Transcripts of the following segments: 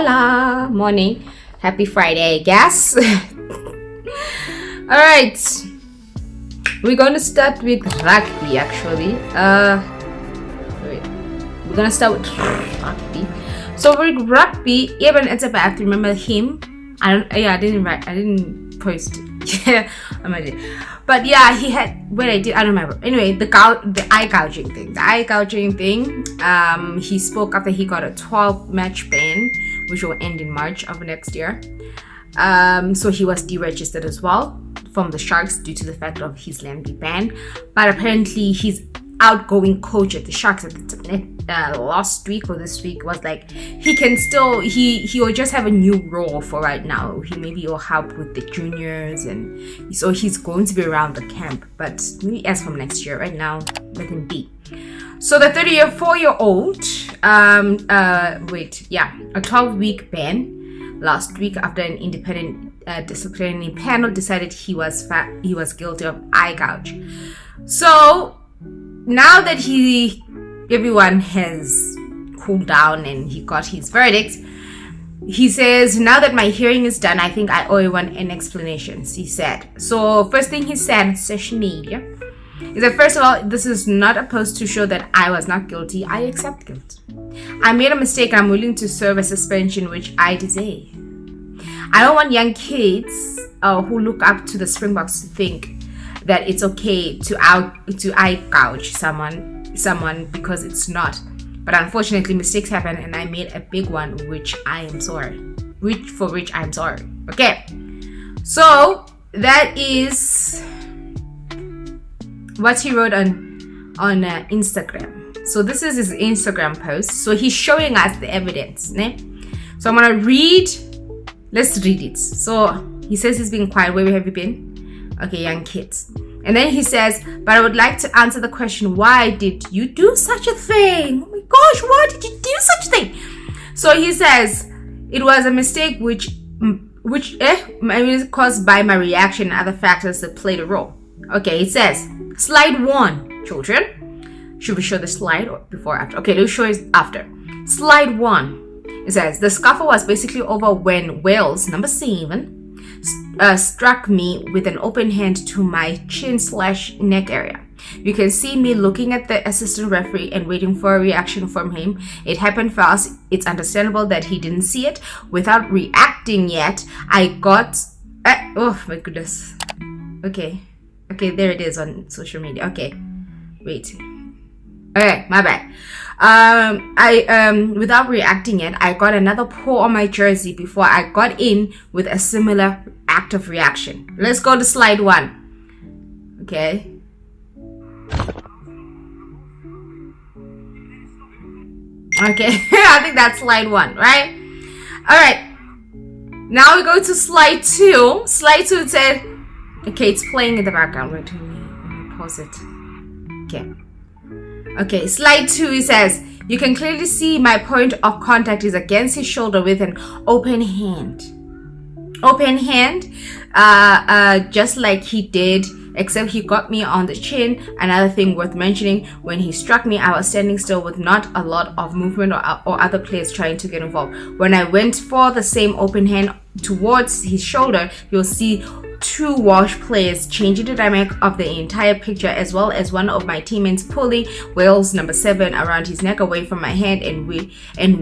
Hola, morning. Happy Friday, I guess. Alright. We're going to start with rugby actually. Wait. We're going to start with rugby. So with rugby, even at the back, remember him? I didn't post it. Yeah, but yeah, he had I don't remember. Anyway, the eye gouging thing. He spoke after he got a 12-match ban, which will end in March of next year. So he was deregistered as well from the Sharks due to the fact of his lengthy ban. But apparently his outgoing coach at the Sharks at the last week or this week was like he will just have a new role for right now. Maybe will help with the juniors, and so he's going to be around the camp, but maybe as from next year. Right now, let him be. So the 34-year-old a 12-week ban last week after an independent disciplinary panel decided he was guilty of eye gouge. So now that everyone has cooled down and he got his verdict, he says, now that my hearing is done, I think I owe everyone an explanation, he said. So first thing he said on social media is that, first of all, this is not a post to show that I was not guilty. I accept guilt. I made a mistake. I'm willing to serve a suspension, which I deserve. I don't want young kids who look up to the Springboks to think that it's okay to eye gouge someone because it's not. But unfortunately, mistakes happen, and I made a big one, which I am sorry. For which I'm sorry. Okay, so that is what he wrote on Instagram. So this is his Instagram post. So he's showing us the evidence, né? So I'm gonna read. Let's read it. So he says he's been quiet. Where have you been? Okay, young kids. And then he says, but I would like to answer the question, why did you do such a thing? Oh my gosh, why did you do such a thing? So he says, it was a mistake which caused by my reaction and other factors that played a role. Okay, it says, slide 1, children. Should we show the slide or before or after? Okay, let's show it after. Slide 1. It says, the scuffle was basically over when Wales, number 7, struck me with an open hand to my chin/neck area. You can see me looking at the assistant referee and waiting for a reaction from him. It happened fast. It's understandable that he didn't see it. Without reacting yet, I got... oh my goodness. Okay, there it is on social media. Okay, wait. Okay, my bad. Without reacting yet, I got another pull on my jersey before I got in with a similar act of reaction. Let's go to slide 1. Okay. Okay, I think that's slide 1, right? Alright. Now we go to slide 2. Slide 2 said, okay, it's playing in the background. Wait, let me pause it. Okay, slide 2, it says, you can clearly see my point of contact is against his shoulder with an open hand. Open hand, just like he did, except he got me on the chin. Another thing worth mentioning, when he struck me, I was standing still with not a lot of movement or other players trying to get involved. When I went for the same open hand towards his shoulder, you'll see 2 Welsh players changing the dynamic of the entire picture, as well as one of my teammates pulling Wales number 7 around his neck away from my hand and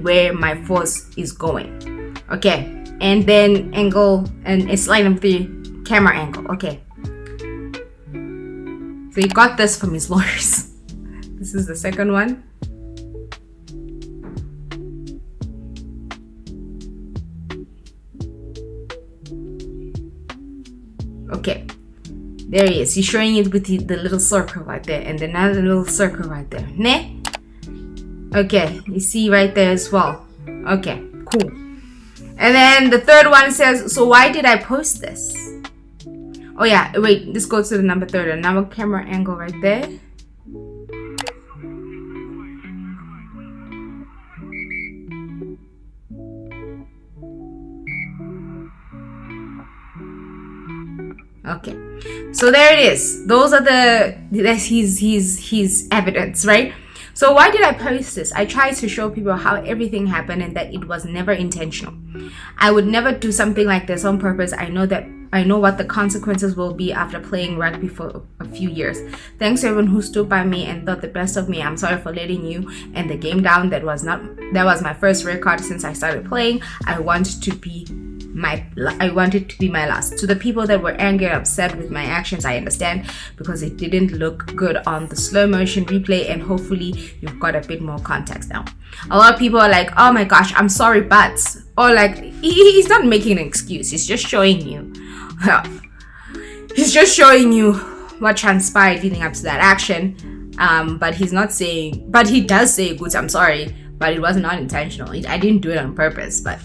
where my force is going. Okay, and then angle and it's line of the camera angle. Okay, so he got this from his lawyers. This is the second one. Okay, there he is. He's showing it with the little circle right there and another little circle right there. Ne? Okay, you see right there as well. Okay, cool. And then the third one says, so why did I post this? Oh yeah, wait, this goes to the number 3, another camera angle right there. Okay, so there it is. Those are his evidence, right? So why did I post this? I tried to show people how everything happened and that it was never intentional. I would never do something like this on purpose. I know what the consequences will be after playing rugby for a few years. Thanks to everyone who stood by me and thought the best of me. I'm sorry for letting you and the game down. That was my first record since I started playing. I wanted to be my last. To the people that were angry and upset with my actions, I understand, because it didn't look good on the slow motion replay, and hopefully you've got a bit more context now. A lot of people are like, oh my gosh, I'm sorry, but, or like, he's not making an excuse, he's just showing you what transpired leading up to that action. But he's not saying, but he does say, good, I'm sorry, but it was not intentional. I didn't do it on purpose, but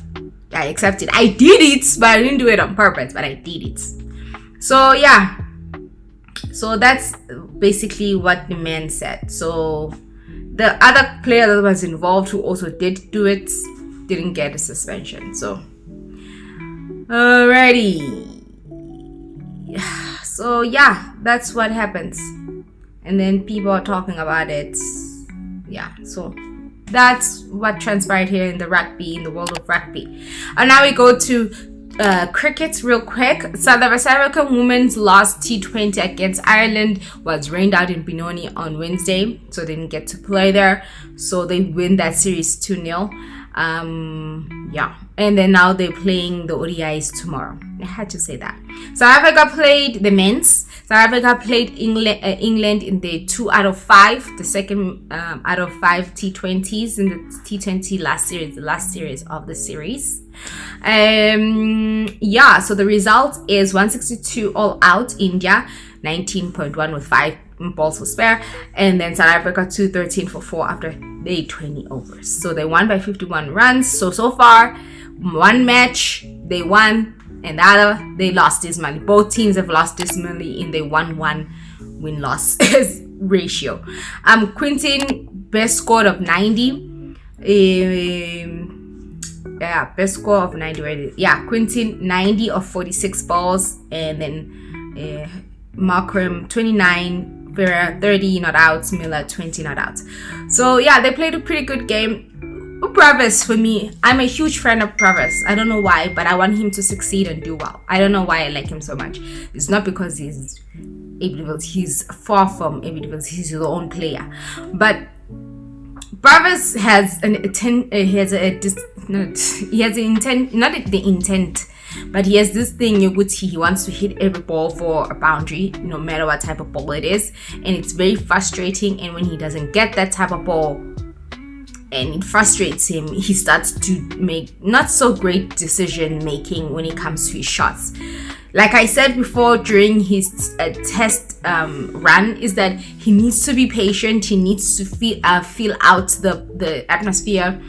I accept it. I did it, but I didn't do it on purpose, but I did it. So yeah, so that's basically what the man said. So the other player that was involved who also did do it didn't get a suspension. So alrighty, so yeah, that's what happens, and then people are talking about it. Yeah, so that's what transpired here in the world of rugby. And now we go to cricket real quick. South African women's lost T20 against Ireland was rained out in Benoni on Wednesday, so they didn't get to play there. So they win that series 2-0. Yeah, and then now they're playing the ODIs tomorrow. I had to say that. South Africa played the men's. South Africa played England in the 2 out of 5, the second out of 5 T20s in the T20 the last series of the series. Yeah, so the result is 162 all out, India 19.1 with 5 balls for spare, and then South Africa 213 for 4 after they 20 overs. So they won by 51 runs. So far, one match they won and the other they lost dismally. Both teams have lost dismally in the 1-1 win-loss ratio. Quintin best score of 90. Best score of 90. Quintin 90 of 46 balls, and then Markram 29, Vera 30 not outs, Miller 20 not outs. So yeah, they played a pretty good game. Bravis, for me, I'm a huge fan of Bravis. I don't know why, but I want him to succeed and do well. I don't know why I like him so much. It's not because he's far from ability, he's his own player. But Bravis has he has this thing he wants to hit every ball for a boundary, no matter what type of ball it is, and it's very frustrating. And when he doesn't get that type of ball and it frustrates him, he starts to make not so great decision making when it comes to his shots. Like I said before during his test run, is that he needs to be patient. He needs to feel out the atmosphere,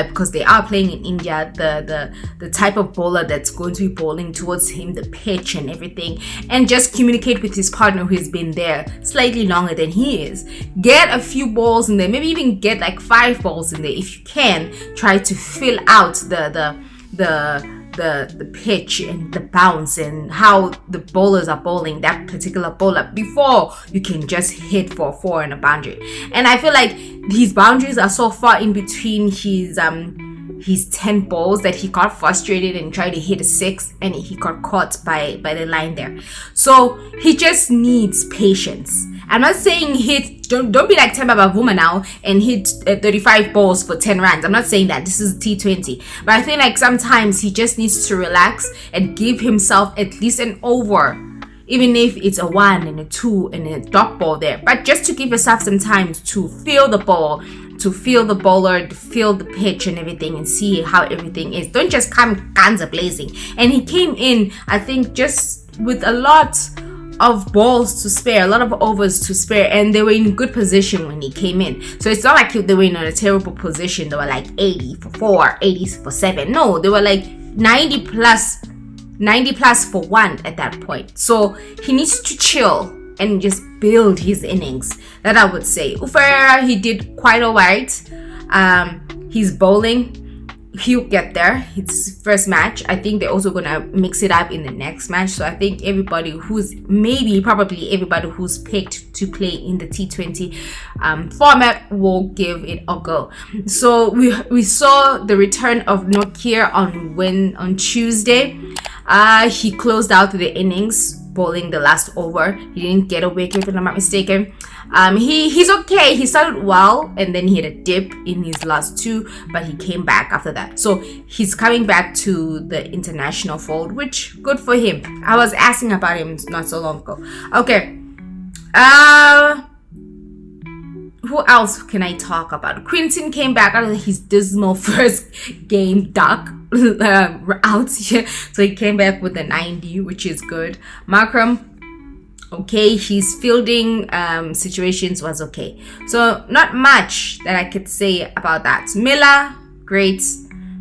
because they are playing in India, the type of bowler that's going to be bowling towards him, the pitch and everything, and just communicate with his partner who's been there slightly longer than he is. Get a few balls in there, maybe even get like 5 balls in there if you can. Try to fill out the pitch and the bounce and how the bowlers are bowling that particular bowler before you can just hit for 4 in a boundary. And I feel like his boundaries are so far in between his 10 balls that he got frustrated and tried to hit a 6 and he got caught by the line there. So he just needs patience. I'm not saying don't be like Temba Bavuma now and hit 35 balls for 10 runs. I'm not saying that. This is T20. But I think like sometimes he just needs to relax and give himself at least an over, even if it's a 1 and a 2 and a dot ball there. But just to give yourself some time to feel the ball, to feel the bowler, to feel the pitch and everything, and see how everything is. Don't just come guns blazing. And he came in, I think, just with a lot of balls to spare, a lot of overs to spare, and they were in good position when he came in. So it's not like they were in a terrible position. They were like 80 for 4, 80 for 7. No, they were like 90 plus for 1 at that point. So he needs to chill and just build his innings. That I would say. Ferreira, he did quite alright. His bowling, he'll get there. It's his first match. I think they're also gonna mix it up in the next match. So I think probably everybody who's picked to play in the T20 format will give it a go. So we saw the return of Nokia on Tuesday. He closed out the innings bowling the last over. He didn't get a wicket, if I'm not mistaken. He's okay. He started well and then he had a dip in his last two, but he came back after that. So he's coming back to the international fold, which good for him. I was asking about him not so long ago. Okay. Who else can I talk about? Quinton came back out of his dismal first game duck out here. So he came back with a 90, which is good. Markram, okay, his fielding situations was okay. So not much that I could say about that. Miller, great.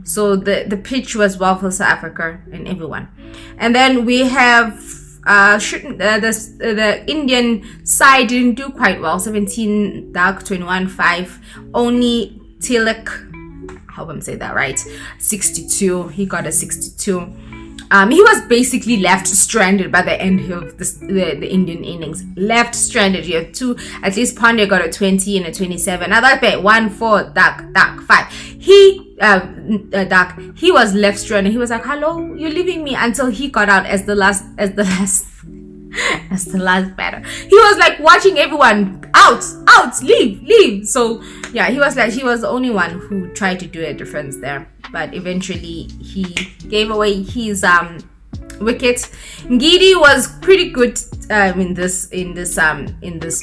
So the pitch was well for South Africa and everyone. And then we have the Indian side didn't do quite well. 17 duck, 21-5. Only Tilak, I hope I'm saying that right, 62. He got a 62. He was basically left stranded by the end of the Indian innings. Left stranded. You have two. At least Pandey got a 20 and a 27. Now that bet 1-4 duck 5. He was left stranded. He was like, "Hello, you're leaving me," until he got out as the last batter. He was like watching everyone out, leave. So yeah, he was the only one who tried to do a difference there. But eventually he gave away his wicket. Ngidi was pretty good in this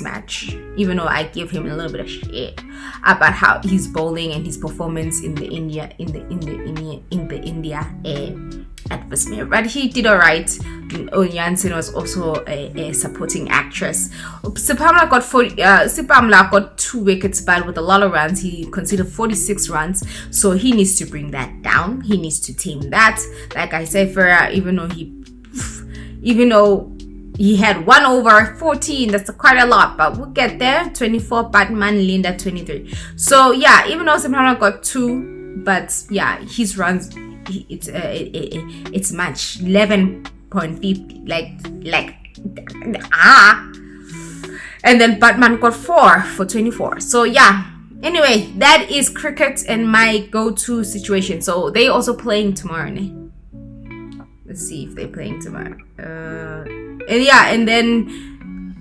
match, even though I give him a little bit of shit about how he's bowling and his performance in the India atmosphere. But he did alright. Jansen was also a supporting actress. Sipamla got 2 wickets, but with a lot of runs. He conceded 46 runs, so he needs to bring that down. He needs to tame that. Like I said, Ferrer, even though he had 1 over 14, that's quite a lot, but we'll get there. 24, Batman, Linda 23. So yeah, even though Sipamla got 2, but yeah, his runs, it's much 11.50, and then Batman got 4 for 24. So yeah, anyway, that is cricket and my go-to situation. So they also playing tomorrow, né? Let's see if they're playing tomorrow. And then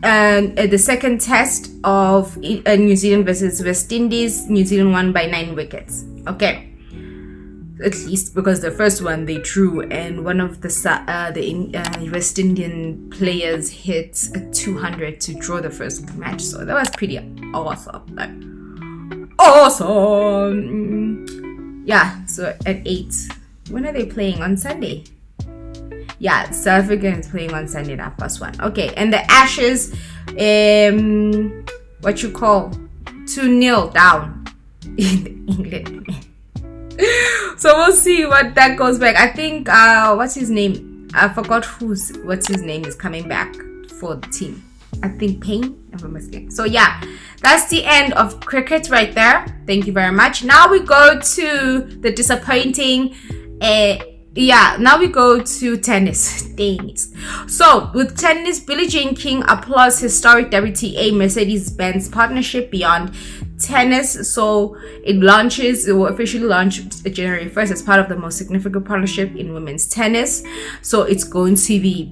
the second test of New Zealand versus West Indies, New Zealand won by 9 wickets. Okay. At least because the first one they drew, and one of the West Indian players hit a 200 to draw the first match. So that was pretty awesome. Awesome. Yeah. So at 8, when are they playing? On Sunday. Yeah, South Africa is playing on Sunday at +1. Okay, and the Ashes, 2-0 down in England. So we'll see what that goes back. I think what's his name? I forgot what's his name is coming back for the team. I think Payne, if I'm mistaken. So yeah, that's the end of cricket right there. Thank you very much. Now we go to the disappointing now we go to tennis. So with tennis, Billie Jean King applauds historic WTA Mercedes-Benz partnership beyond tennis. So it will officially launch January 1st as part of the most significant partnership in women's tennis. So it's going to be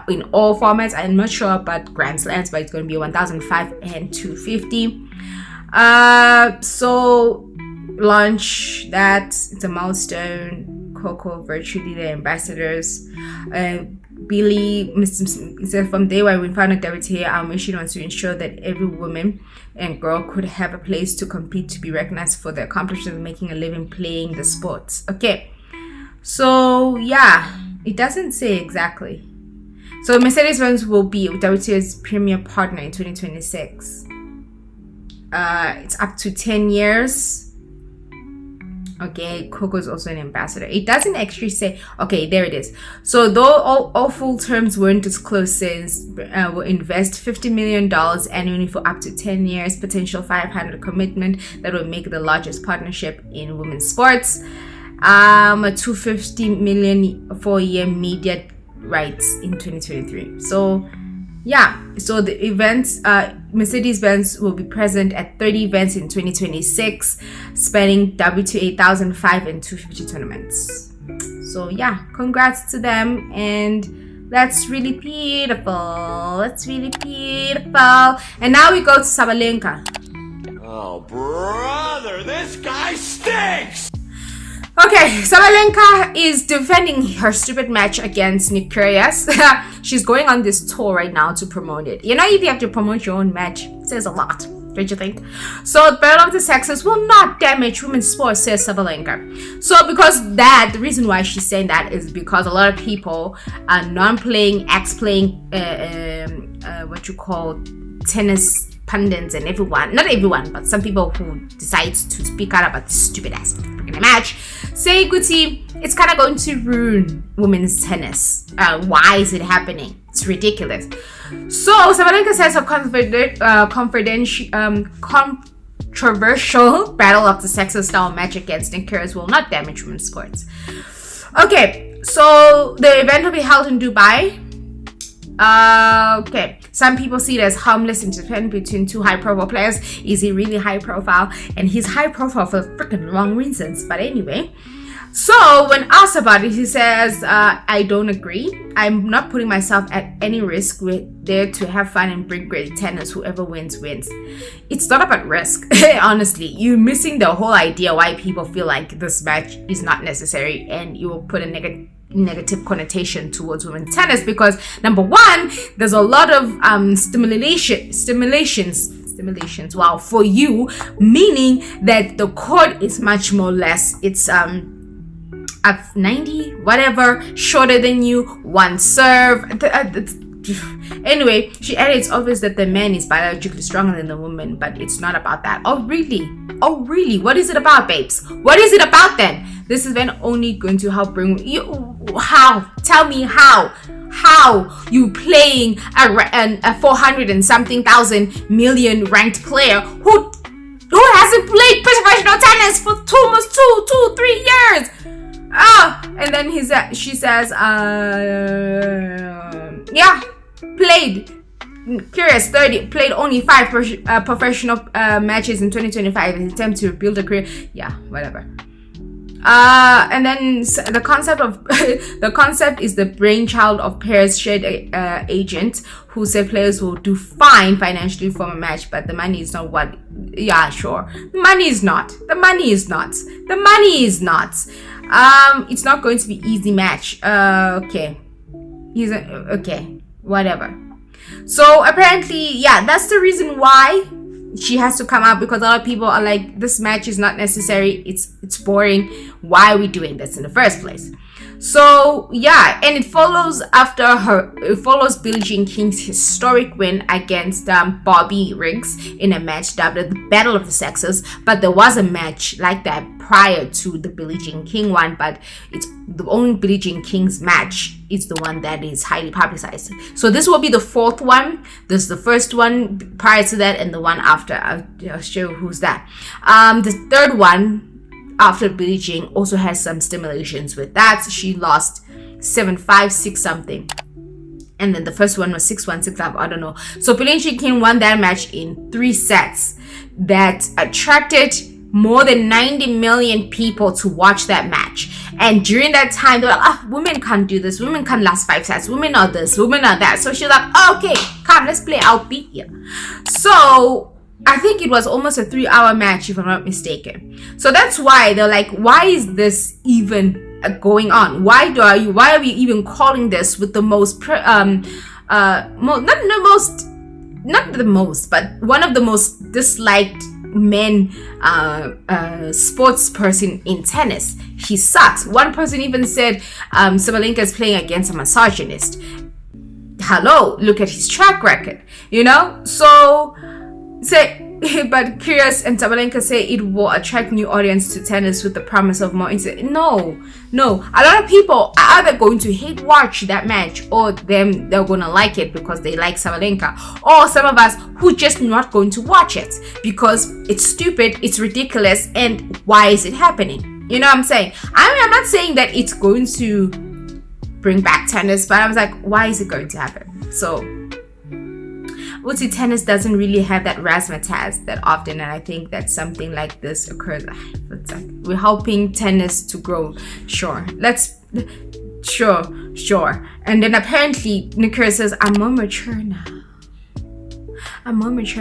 in all formats. I'm not sure about Grand Slams, but it's going to be 1,005 and 250. So launch that. It's a milestone. Coco virtually the ambassadors. Billy said, "From day one we founded WTA, our mission was to ensure that every woman and girl could have a place to compete, to be recognized for their accomplishments of making a living playing the sports." Okay, so yeah, it doesn't say exactly. So Mercedes-Benz will be WTA's premier partner in 2026. It's up to 10 years. Okay, Coco is also an ambassador. It doesn't actually say. Okay, there it is. So though all full terms weren't disclosed, says will invest $50 million annually for up to 10 years, potential 500 commitment that will make it the largest partnership in women's sports. a 250 million for-year media rights in 2023. So yeah, so the events, Mercedes-Benz will be present at 30 events in 2026, spanning WTA 1005 and 250 tournaments. So yeah, congrats to them, and that's really beautiful. That's really beautiful. And now we go to Sabalenka. Oh, brother, this guy stinks! Okay, Sabalenka is defending her stupid match against Nick Kyrgios. She's going on this tour right now to promote it. You know, if you have to promote your own match, it says a lot, don't you think? So, the battle of the sexes will not damage women's sports, says Sabalenka. So, because that, the reason why she's saying that is because a lot of people are non-playing, ex-playing, what you call tennis pundits and everyone, not everyone, but some people who decides to speak out about this stupid ass freaking match, say, Guti, it's kind of going to ruin women's tennis. Why is it happening? It's ridiculous. So Sabalenka says her controversial battle of the sexes style match against Nick Kyrgios will not damage women's sports. Okay, so the event will be held in Dubai. Okay, some people see it as harmless interference between two high-profile players. Is he really high-profile? And he's high-profile for freaking wrong reasons. But anyway, so when asked about it, he says, I don't agree. I'm not putting myself at any risk. We're there to have fun and bring great tennis. Whoever wins, wins. It's not about risk. Honestly, you're missing the whole idea why people feel like this match is not necessary, and you will put a negative connotation towards women's tennis, because number one, there's a lot of stimulations wow for you, meaning that the court is much more less, it's at 90 whatever, shorter than you, one serve. Anyway, she added, it's obvious that the man is biologically stronger than the woman, but it's not about that. Oh really? What is it about, babes? What is it about then? This event only going to help bring you. How? Tell me how you playing a 400 and something thousand million ranked player who hasn't played professional tennis for almost 3 years. And then she says, yeah, played. Curious 30 played only 5 professional matches in 2025 in an attempt to rebuild a career. Yeah, whatever. And then the concept is the brainchild of Paris shared agent, who said players will do fine financially from a match, but the money is not what. Yeah, sure. The money is not. It's not going to be easy match. Okay. Okay. Whatever. So apparently, yeah, that's the reason why she has to come out, because a lot of people are like, this match is not necessary, it's boring, why are we doing this in the first place? So yeah, and it follows Billie Jean King's historic win against Bobby Riggs in a match dubbed the Battle of the Sexes. But there was a match like that prior to the Billie Jean King one, but it's the only Billie Jean King's match is the one that is highly publicized. So this will be the 4th one. This is the first one prior to that, and the one after. I'll show you who's that. The 3rd one after Billie Jean also has some stimulations with that. She lost 7-5, 6 something. And then the first one was 6-1, 6-5, I don't know. So Billie Jean King won that match in 3 sets that attracted more than 90 million people to watch that match. And during that time, they were like, women can't do this. Women can't last 5 sets. Women are this. Women are that. So she's like, okay, come, let's play. I'll beat you. So I think it was almost a 3-hour match, if I'm not mistaken. So that's why they're like, why is this even going on? Why are we even calling this with the most not the most, but one of the most disliked men sports person in tennis? He sucks. One person even said Sabalenka is playing against a misogynist. Hello, look at his track record, you know? So but Kyrgios and Sabalenka say it will attract new audience to tennis with the promise of more insight. No. A lot of people are either going to hate watch that match, or they're gonna like it because they like Sabalenka, or some of us who just not going to watch it because it's stupid, it's ridiculous, and why is it happening? You know what I'm saying? I mean, I'm not saying that it's going to bring back tennis, but I was like, why is it going to happen? So, Uzi, tennis doesn't really have that razzmatazz that often, and I think that something like this occurs. It's like we're helping tennis to grow. Sure. And then apparently Nick says, I'm more mature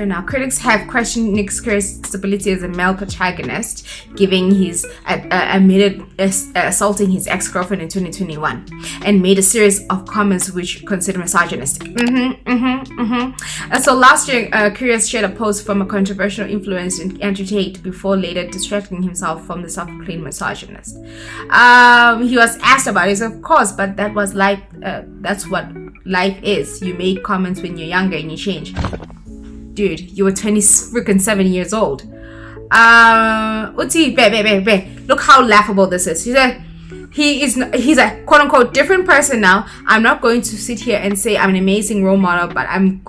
now. Critics have questioned Nick Kyrgios's stability as a male protagonist, giving his admitted assaulting his ex-girlfriend in 2021, and made a series of comments which consider misogynistic. So last year, Kyrgios shared a post from a controversial influencer, Andrew Tate, before later distracting himself from the self-proclaimed misogynist. He was asked about it, of course, but that was life. That's what life is. You make comments when you're younger and you change. Dude, you were 27 years old. Uti, look how laughable this is. He's a quote unquote different person now. I'm not going to sit here and say I'm an amazing role model, but I've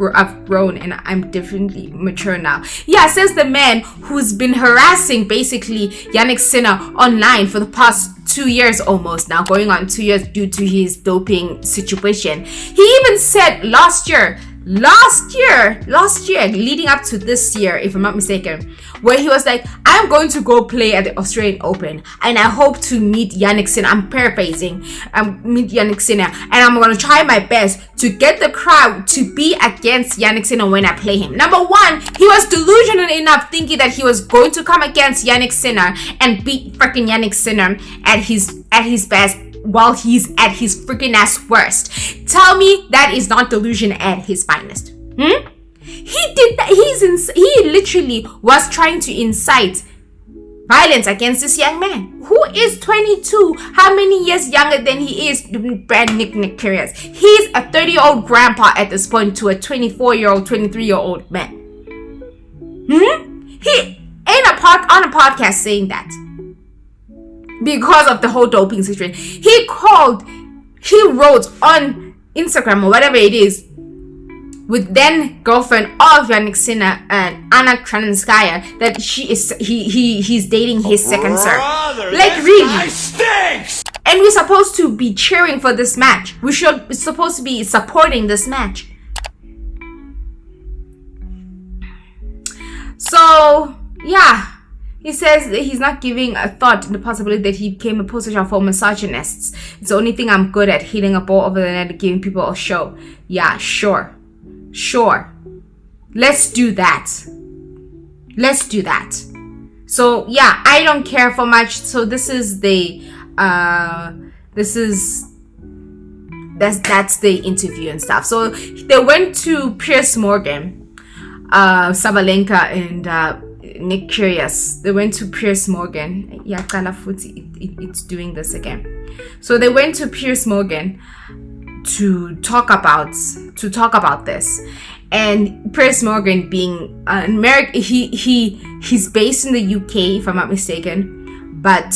grown and I'm differently mature now. Yeah, says the man who's been harassing basically Yannick Sinner online for the past 2 years almost now, going on 2 years due to his doping situation. He even said last year, leading up to this year, if I'm not mistaken, where he was like, I'm going to go play at the Australian Open and I hope to meet Yannick Sinner. I'm paraphrasing. Meet Yannick Sinner, and I'm going to try my best to get the crowd to be against Yannick Sinner when I play him. Number one, he was delusional enough thinking that he was going to come against Yannick Sinner and beat freaking Yannick Sinner at his best, while he's at his freaking ass worst. Tell me that is not delusion at his finest. He did that. He literally was trying to incite violence against this young man who is 22. How many years younger than he is, brand Nick Kyrgios? He's a 30-year-old grandpa at this point to a 24-year-old, 23-year-old man. He ain't on a podcast saying that. Because of the whole doping situation. He wrote on Instagram or whatever it is, with then girlfriend of Yannick Sinner and Anna Kranenskaya, that he's dating his second serve. Like, really? Stinks! And we're supposed to be cheering for this match. We're supposed to be supporting this match. So, yeah. He says that he's not giving a thought to the possibility that he became a poster child for misogynists. It's the only thing I'm good at, hitting a ball over the net and giving people a show. Yeah, sure. Let's do that. So, yeah, I don't care for much. So that's the interview and stuff. So they went to Piers Morgan, Sabalenka and Nick Kyrgios. They went to Piers Morgan. Yeah, it's doing this again. So they went to Piers Morgan to talk about this. And Piers Morgan, being an American, he's based in the UK, if I'm not mistaken, but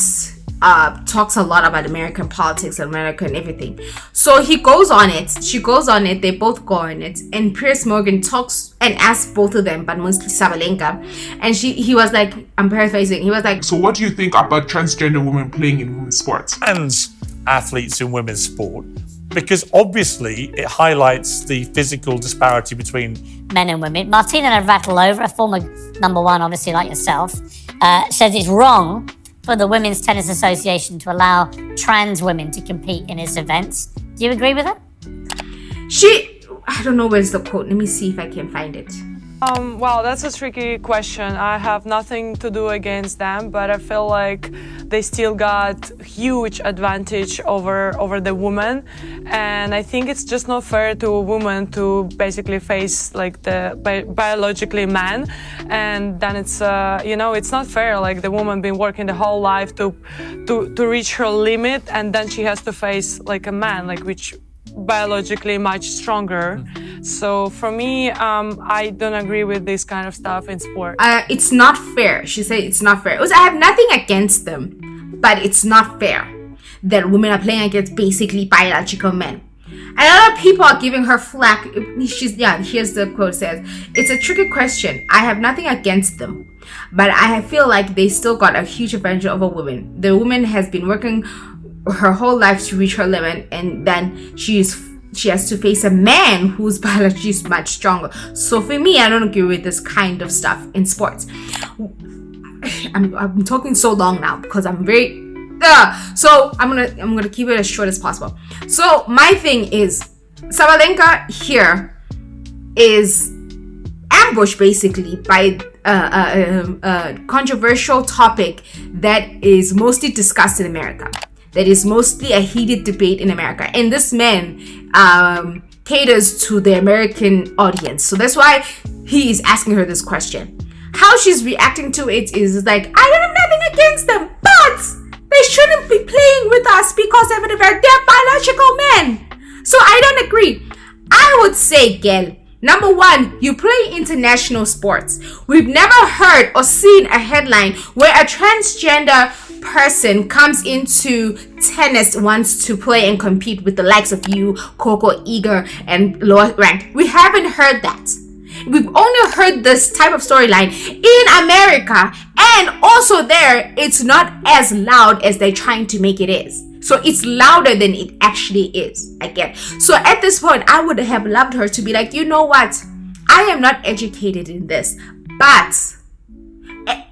talks a lot about American politics, America and everything. So he goes on it, she goes on it, they both go on it, and Piers Morgan talks and asks both of them, but mostly Sabalenka, and he was like, I'm paraphrasing, he was like, so what do you think about transgender women playing in women's sports? Trans athletes in women's sport, because obviously it highlights the physical disparity between men and women. Martina Navratilova, a former number one, obviously like yourself, says it's wrong for the Women's Tennis Association to allow trans women to compete in its events. Do you agree with her? I don't know where's the quote. Let me see if I can find it. Well, that's a tricky question. I have nothing to do against them, but I feel like they still got huge advantage over the woman, and I think it's just not fair to a woman to basically face like the biologically man, and then it's it's not fair. Like the woman been working the whole life to reach her limit, and then she has to face like a man, like which biologically much stronger. So for me, I don't agree with this kind of stuff in sport. It's not fair. She said it's not fair. I have nothing against them, but it's not fair that women are playing against basically biological men. And a lot of people are giving her flack. Here's the quote says, it's a tricky question. I have nothing against them, But I feel like they still got a huge advantage over women. The woman has been working her whole life to reach her limit, and then she has to face a man whose biology is much stronger. So for me, I don't agree with this kind of stuff in sports. I'm talking so long now because I'm very so I'm gonna keep it as short as possible. So my thing is, Sabalenka here is ambushed basically by a controversial topic that is mostly discussed in America, that is mostly a heated debate in America, and this man caters to the American audience. So that's why he is asking her this question. How she's reacting to it is like, I don't have nothing against them, but they shouldn't be playing with us because they're biological men. So I don't agree. I would say, girl, number one, you play international sports. We've never heard or seen a headline where a transgender person comes into tennis, wants to play and compete with the likes of you, Coco, Eager, and lower rank. We haven't heard that. We've only heard this type of storyline in America, and also there, it's not as loud as they're trying to make it is. So it's louder than it actually is, again. So at this point, I would have loved her to be like, you know what? I am not educated in this, but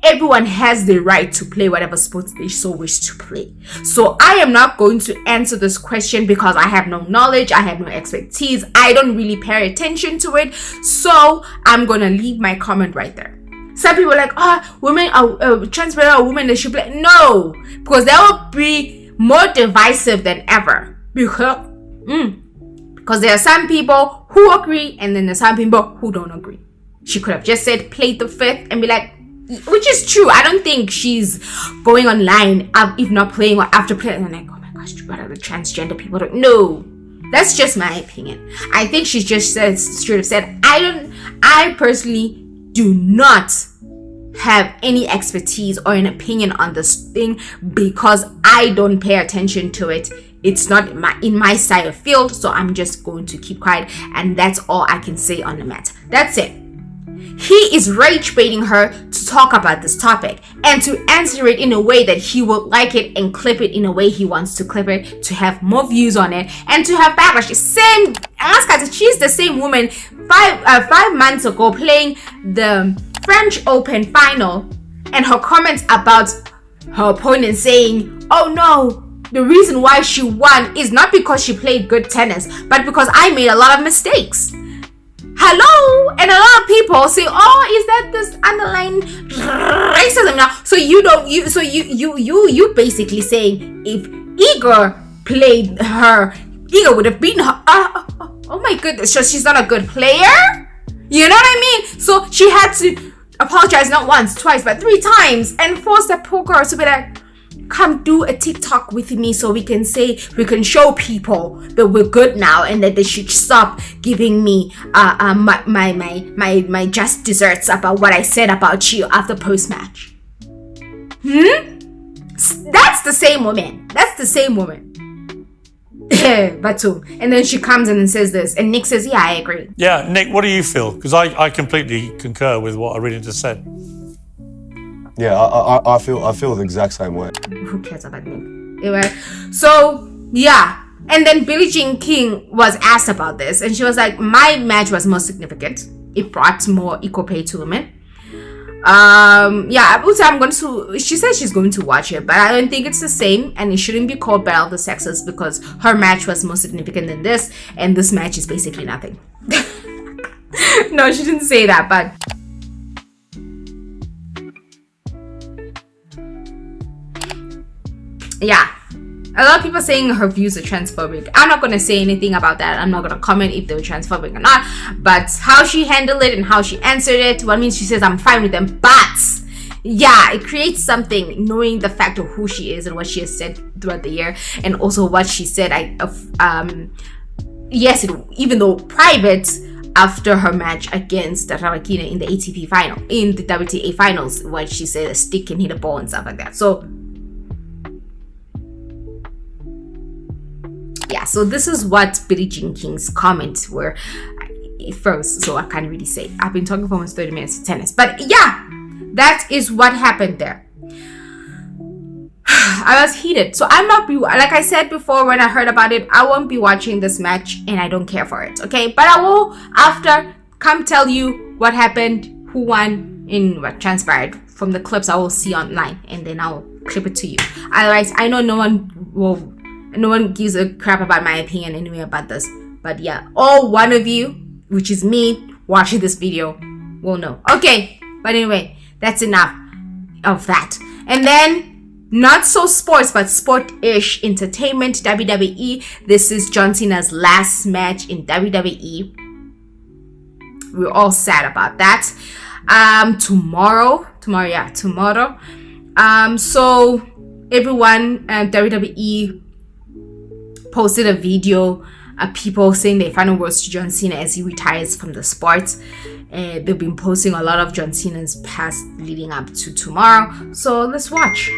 everyone has the right to play whatever sports they so wish to play. So I am not going to answer this question because I have no knowledge, I have no expertise, I don't really pay attention to it. So I'm gonna leave my comment right there. Some people are like, women are transgender are women, they should play. No, because that will be more divisive than ever. Because there are some people who agree, and then there's some people who don't agree. She could have just said play the fifth and be like, which is true. I don't think she's going online if not playing or after playing. I'm like, oh my gosh, what are the transgender people? No, that's just my opinion. I think she just should have said, I personally do not have any expertise or an opinion on this thing because I don't pay attention to it. It's not in my side of field, so I'm just going to keep quiet, and that's all I can say on the matter. That's it. He is rage baiting her to talk about this topic and to answer it in a way that he would like it and clip it in a way he wants to clip it, to have more views on it and to have backlash. She's the same woman 5 months ago playing the French Open final, and her comments about her opponent saying, oh no, the reason why she won is not because she played good tennis, but because I made a lot of mistakes. Hello, and a lot of people say, "Oh, is that this underlying racism now?" So you basically saying if Igor played her, Igor would have beaten her. Oh my goodness, so she's not a good player. You know what I mean? So she had to apologize not once, twice, but 3 times, and force that poor girl to be like, come do a TikTok with me so we can show people that we're good now and that they should stop giving me my just desserts about what I said about you after post-match. That's the same woman. Batum. And then she comes in and says this, and Nick says, yeah, I agree. Yeah, Nick, what do you feel? Because I completely concur with what Irina just said. Yeah, I feel the exact same way. Who cares about Nick? Anyway, so yeah, and then Billie Jean King was asked about this, and she was like, my match was more significant. It brought more equal pay to women. Yeah, she says she's going to watch it, but I don't think it's the same, and it shouldn't be called Battle of the Sexes because her match was more significant than this, and this match is basically nothing. No, she didn't say that, but yeah, a lot of people saying her views are transphobic. I'm not going to say anything about that. I'm not going to comment if they were transphobic or not. But how she handled it and how she answered it, what means she says, I'm fine with them. But yeah, it creates something knowing the fact of who she is and what she has said throughout the year. And also what she said, yes, even though private, after her match against Rarakina in the ATP final, in the WTA finals, what she said, a stick can hit a ball and stuff like that. So yeah, so this is what Billie Jean King's comments were first, so I can't really say. I've been talking for almost 30 minutes of tennis. But yeah, That is what happened there. I was heated. So I'm not, like I said before when I heard about it, I won't be watching this match and I don't care for it, okay? But I will, after, come tell you what happened, who won, and what transpired from the clips I will see online, and then I'll clip it to you. Otherwise, I know no one gives a crap about my opinion anyway about this. But yeah, all one of you, which is me, watching this video, will know. Okay, but anyway, that's enough of that. And then, not so sports, but sport-ish entertainment, WWE. This is John Cena's last match in WWE. We're all sad about that. Tomorrow. So everyone, WWE posted a video of people saying their final words to John Cena as he retires from the sport. They've been posting a lot of John Cena's past leading up to tomorrow. So let's watch.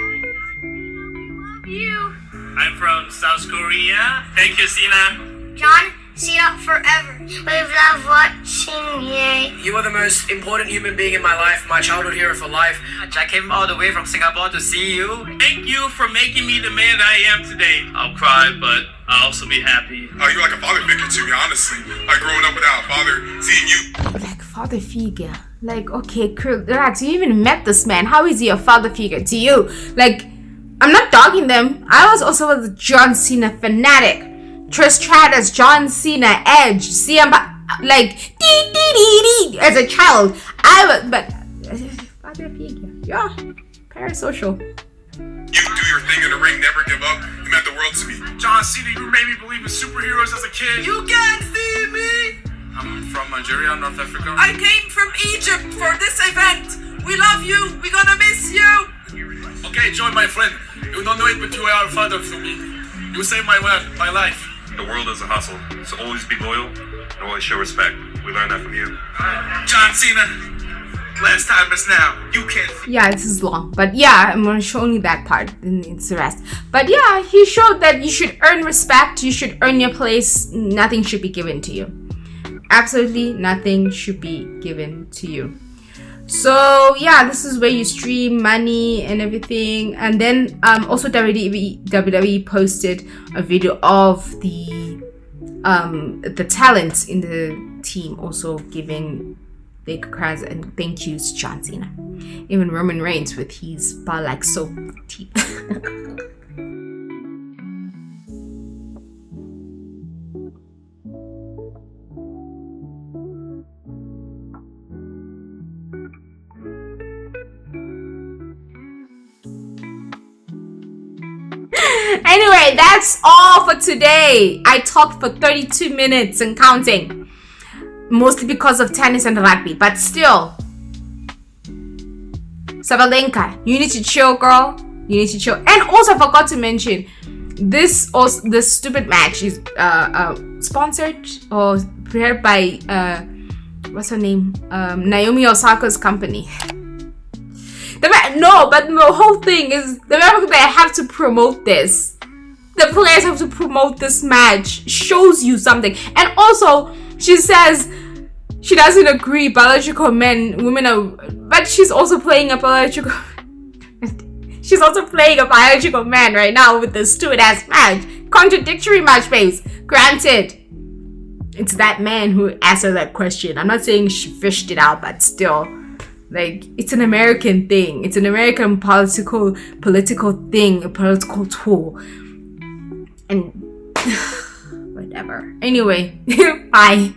I'm from South Korea. Thank you, Cena. John Cena forever. We love watching you. You are the most important human being in my life, my childhood hero for life. I came all the way from Singapore to see you. Thank you for making me the man that I am today. I'll cry, but I'll also be happy. You're like a father figure to me, honestly. Like growing up without a father, seeing you. Like father figure. Like, okay, cool. Relax. You even met this man. How is he a father figure to you? Like, I'm not dogging them. I was also a John Cena fanatic. Trish Stratus, John Cena, Edge, CM, like as a child. I was, but father figure, yeah, parasocial. You do your thing in the ring, never give up. You meant the world to me. John Cena, you made me believe in superheroes as a kid. You can't see me. I'm from Nigeria, North Africa. I came from Egypt for this event. We love you. We're gonna miss you. Okay, John, my friend. You don't know it, but you are a father to me. You saved my life. The world is a hustle, so always be loyal and always show respect. We learned that from you. John Cena, last time is now. You can't. Yeah, this is long, but yeah, I'm gonna show only that part, and it's the rest. But yeah, he showed that you should earn respect, you should earn your place, nothing should be given to you. Absolutely nothing should be given to you. So yeah, this is where you stream money and everything. And then also WWE posted a video of the talent in the team also giving big congrats and thank yous to John Cena. Even Roman Reigns with his bar like soap teeth. Anyway, that's all for today. I talked for 32 minutes and counting. Mostly because of tennis and rugby. But still. Sabalenka, you need to chill, girl. You need to chill. And also, I forgot to mention, this stupid match is sponsored or prepared by, what's her name? Naomi Osaka's company. No, but the whole thing is the fact that they have to promote this. The players have to promote this match. Shows you something. And also, she says she doesn't agree biological women are, but she's also playing a biological she's also playing a biological man right now with this stupid ass match. Contradictory match, babes. Granted, it's that man who asked her that question. I'm not saying she fished it out, but still. Like, it's an American thing. It's an American political thing, a political tool. And whatever. Anyway, bye.